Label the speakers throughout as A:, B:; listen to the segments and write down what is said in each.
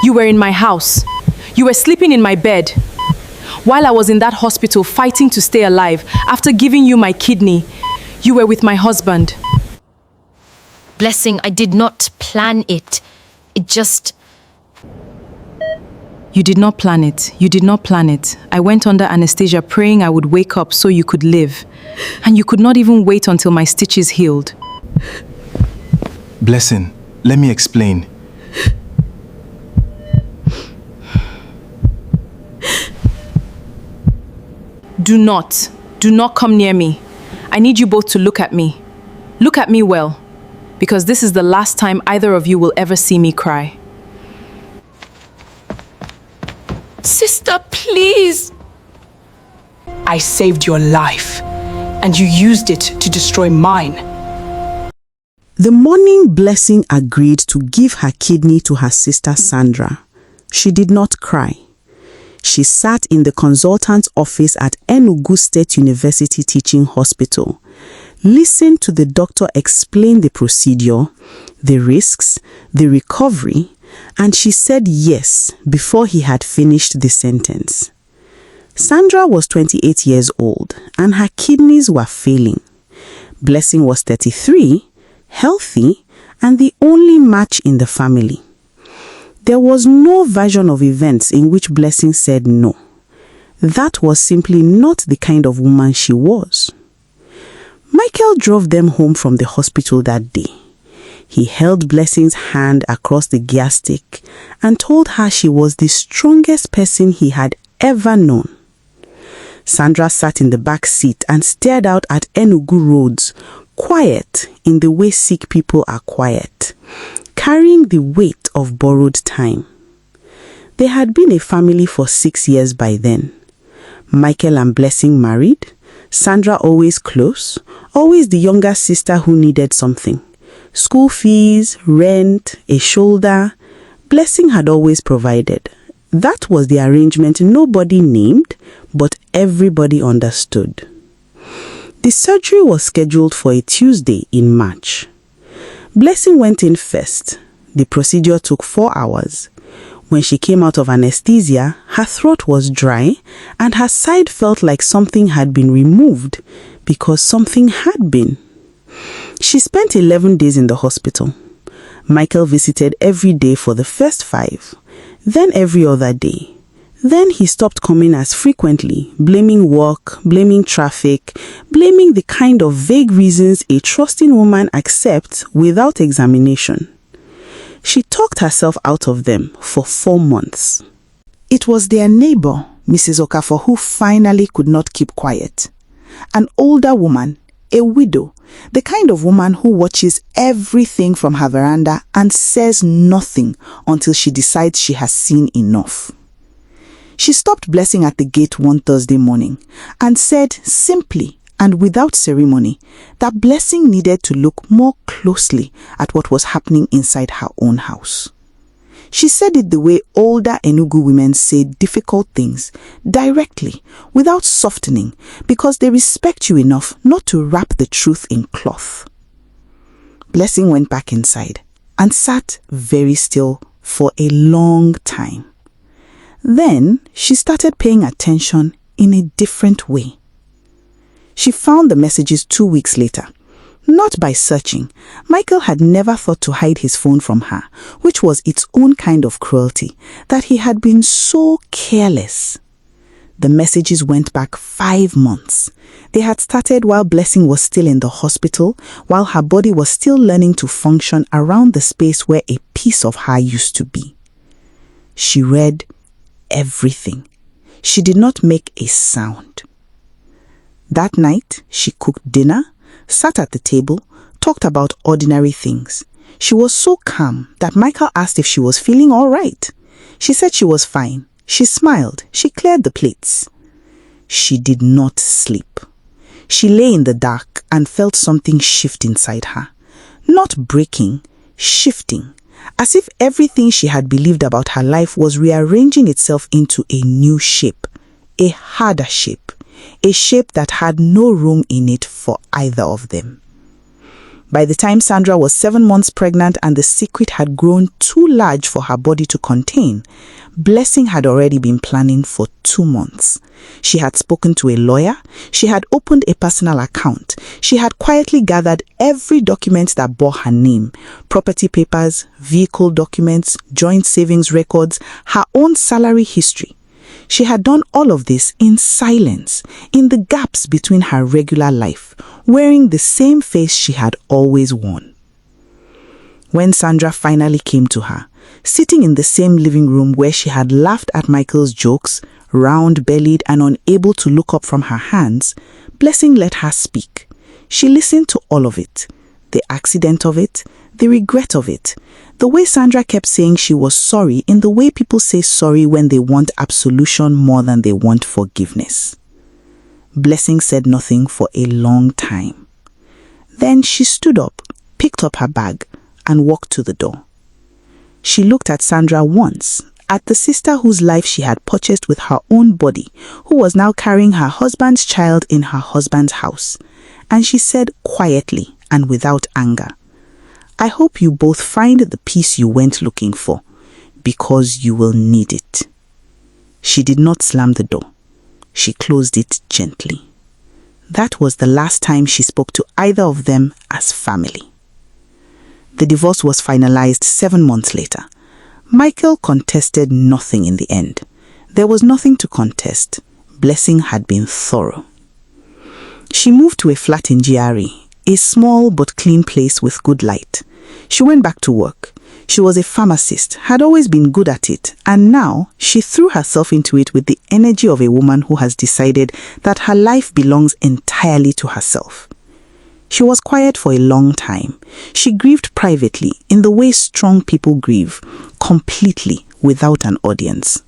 A: You were in my house. You were sleeping in my bed. While I was in that hospital fighting to stay alive, after giving you my kidney, you were with my husband.
B: Blessing, I did not plan it. It just...
A: You did not plan it. You did not plan it. I went under anesthesia praying I would wake up so you could live. And you could not even wait until my stitches healed.
C: Blessing, let me explain.
A: Do not come near me. I need you both to look at me. Look at me well, because this is the last time either of you will ever see me cry.
B: Sister, please!
D: I saved your life, and you used it to destroy mine.
E: The morning Blessing agreed to give her kidney to her sister Sandra. She did not cry. She sat in the consultant's office at Enugu State University Teaching Hospital, listened to the doctor explain the procedure, the risks, the recovery, and she said yes before he had finished the sentence. Sandra was 28 years old and her kidneys were failing. Blessing was 33, healthy, and the only match in the family. There was no version of events in which Blessing said no. That was simply not the kind of woman she was. Michael drove them home from the hospital that day. He held Blessing's hand across the gas stick and told her she was the strongest person he had ever known. Sandra sat in the back seat and stared out at Enugu roads, quiet in the way sick people are quiet, carrying the weight of borrowed time. They had been a family for 6 years by then. Michael and Blessing married, Sandra always close, always the younger sister who needed something. School fees, rent, a shoulder. Blessing had always provided. That was the arrangement nobody named, but everybody understood. The surgery was scheduled for a Tuesday in March. Blessing went in first. The procedure took 4 hours. When she came out of anesthesia, her throat was dry and her side felt like something had been removed because something had been. She spent 11 days in the hospital. Michael visited every day for the first 5, then every other day. Then he stopped coming as frequently, blaming work, blaming traffic, blaming the kind of vague reasons a trusting woman accepts without examination. She talked herself out of them for 4 months.
F: It was their neighbor, Mrs. Okafor, who finally could not keep quiet. An older woman, a widow, the kind of woman who watches everything from her veranda and says nothing until she decides she has seen enough. She stopped Blessing at the gate one Thursday morning and said simply and without ceremony that Blessing needed to look more closely at what was happening inside her own house. She said it the way older Enugu women say difficult things, directly, without softening, because they respect you enough not to wrap the truth in cloth. Blessing went back inside and sat very still for a long time. Then she started paying attention in a different way. She found the messages 2 weeks later. Not by searching. Michael had never thought to hide his phone from her, which was its own kind of cruelty, that he had been so careless. The messages went back 5 months. They had started while Blessing was still in the hospital, while her body was still learning to function around the space where a piece of her used to be. She read everything. She did not make a sound. That night, she cooked dinner, sat at the table, talked about ordinary things. She was so calm that Michael asked if she was feeling all right. She said she was fine. She smiled. She cleared the plates. She did not sleep. She lay in the dark and felt something shift inside her. Not breaking, shifting, as if everything she had believed about her life was rearranging itself into a new shape, a harder shape, a shape that had no room in it for either of them. By the time Sandra was 7 months pregnant and the secret had grown too large for her body to contain, Blessing had already been planning for 2 months. She had spoken to a lawyer, she had opened a personal account, she had quietly gathered every document that bore her name, property papers, vehicle documents, joint savings records, her own salary history. She had done all of this in silence, in the gaps between her regular life, wearing the same face she had always worn. When Sandra finally came to her, sitting in the same living room where she had laughed at Michael's jokes, round-bellied and unable to look up from her hands, Blessing let her speak. She listened to all of it, the accident of it, the regret of it, the way Sandra kept saying she was sorry in the way people say sorry when they want absolution more than they want forgiveness. Blessing said nothing for a long time. Then she stood up, picked up her bag, and walked to the door. She looked at Sandra once, at the sister whose life she had purchased with her own body, who was now carrying her husband's child in her husband's house, and she said quietly and without anger, "I hope you both find the peace you went looking for, because you will need it." She did not slam the door. She closed it gently. That was the last time she spoke to either of them as family. The divorce was finalized 7 months later. Michael contested nothing in the end. There was nothing to contest. Blessing had been thorough. She moved to a flat in GRE, a small but clean place with good light. She went back to work. She was a pharmacist, had always been good at it, and now she threw herself into it with the energy of a woman who has decided that her life belongs entirely to herself. She was quiet for a long time. She grieved privately in the way strong people grieve, completely without an audience.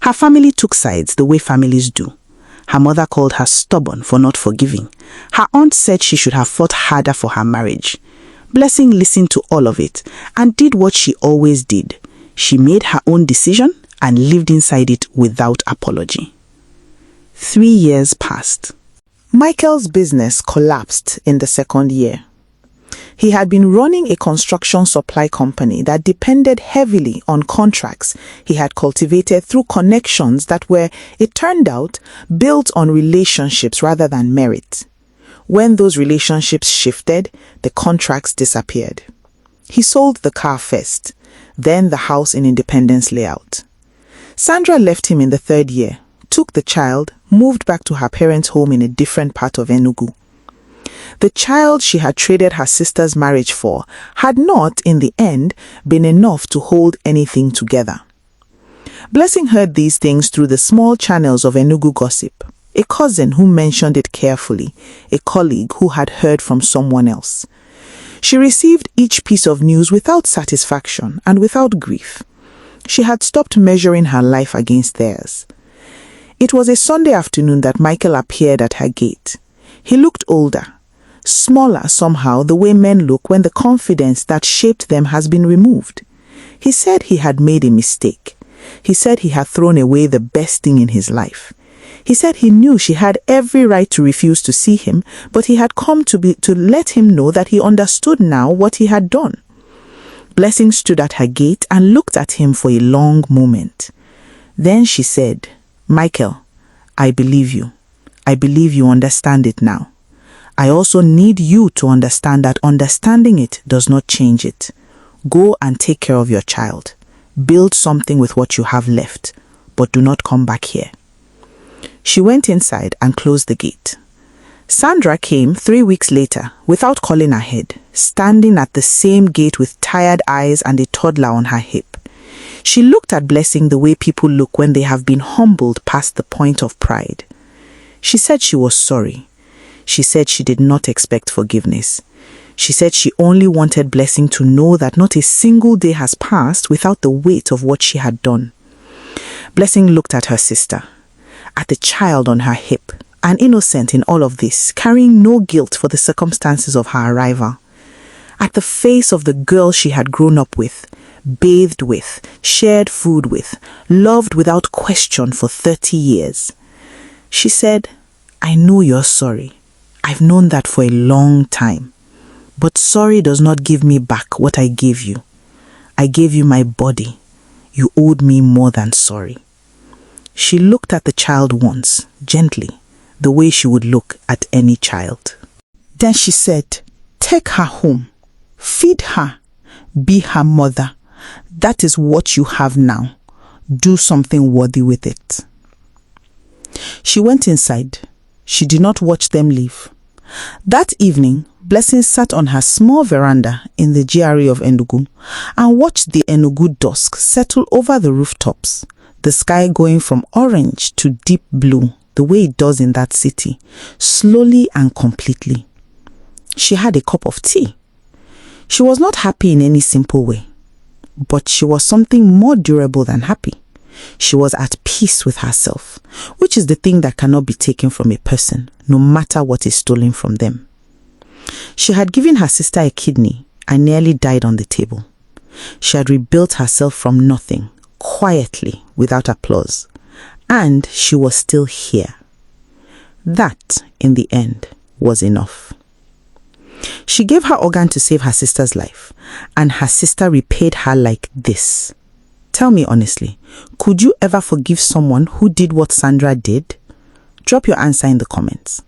F: Her family took sides the way families do. Her mother called her stubborn for not forgiving. Her aunt said she should have fought harder for her marriage. Blessing listened to all of it and did what she always did. She made her own decision and lived inside it without apology. 3 years passed. Michael's business collapsed in the 2nd year. He had been running a construction supply company that depended heavily on contracts he had cultivated through connections that were, it turned out, built on relationships rather than merit. When those relationships shifted, the contracts disappeared. He sold the car first, then the house in Independence Layout. Sandra left him in the 3rd year, took the child, moved back to her parents' home in a different part of Enugu. The child she had traded her sister's marriage for had not, in the end, been enough to hold anything together. Blessing heard these things through the small channels of Enugu gossip. A cousin who mentioned it carefully, a colleague who had heard from someone else. She received each piece of news without satisfaction and without grief. She had stopped measuring her life against theirs. It was a Sunday afternoon that Michael appeared at her gate. He looked older, smaller somehow the way men look when the confidence that shaped them has been removed. He said he had made a mistake. He said he had thrown away the best thing in his life. He said he knew she had every right to refuse to see him, but he had come to let him know that he understood now what he had done. Blessing stood at her gate and looked at him for a long moment. Then she said, "Michael, I believe you. I believe you understand it now. I also need you to understand that understanding it does not change it. Go and take care of your child. Build something with what you have left, but do not come back here." She went inside and closed the gate. Sandra came 3 weeks later without calling ahead, standing at the same gate with tired eyes and a toddler on her hip. She looked at Blessing the way people look when they have been humbled past the point of pride. She said she was sorry. She said she did not expect forgiveness. She said she only wanted Blessing to know that not a single day has passed without the weight of what she had done. Blessing looked at her sister, at the child on her hip, an innocent in all of this, carrying no guilt for the circumstances of her arrival. At the face of the girl she had grown up with, bathed with, shared food with, loved without question for 30 years. She said, "I know you're sorry. I've known that for a long time. But sorry does not give me back what I gave you. I gave you my body. You owed me more than sorry. She looked at the child once, gently, the way she would look at any child. Then she said, take her home. Feed her. Be her mother. That is what you have now. Do something worthy with it. She went inside. She did not watch them leave. That evening, Blessing sat on her small veranda in the GRA of Enugu and watched the Enugu dusk settle over the rooftops, the sky going from orange to deep blue the way it does in that city, slowly and completely. She had a cup of tea. She was not happy in any simple way, but she was something more durable than happy. She was at peace with herself, which is the thing that cannot be taken from a person, no matter what is stolen from them. She had given her sister a kidney and nearly died on the table. She had rebuilt herself from nothing, quietly, without applause. And she was still here. That, in the end, was enough. She gave her organ to save her sister's life, and her sister repaid her like this. Tell me honestly, could you ever forgive someone who did what Sandra did? Drop your answer in the comments.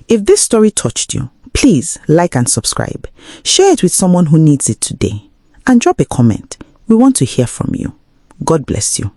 F: If this story touched you, please like and subscribe. Share it with someone who needs it today. And drop a comment. We want to hear from you. God bless you.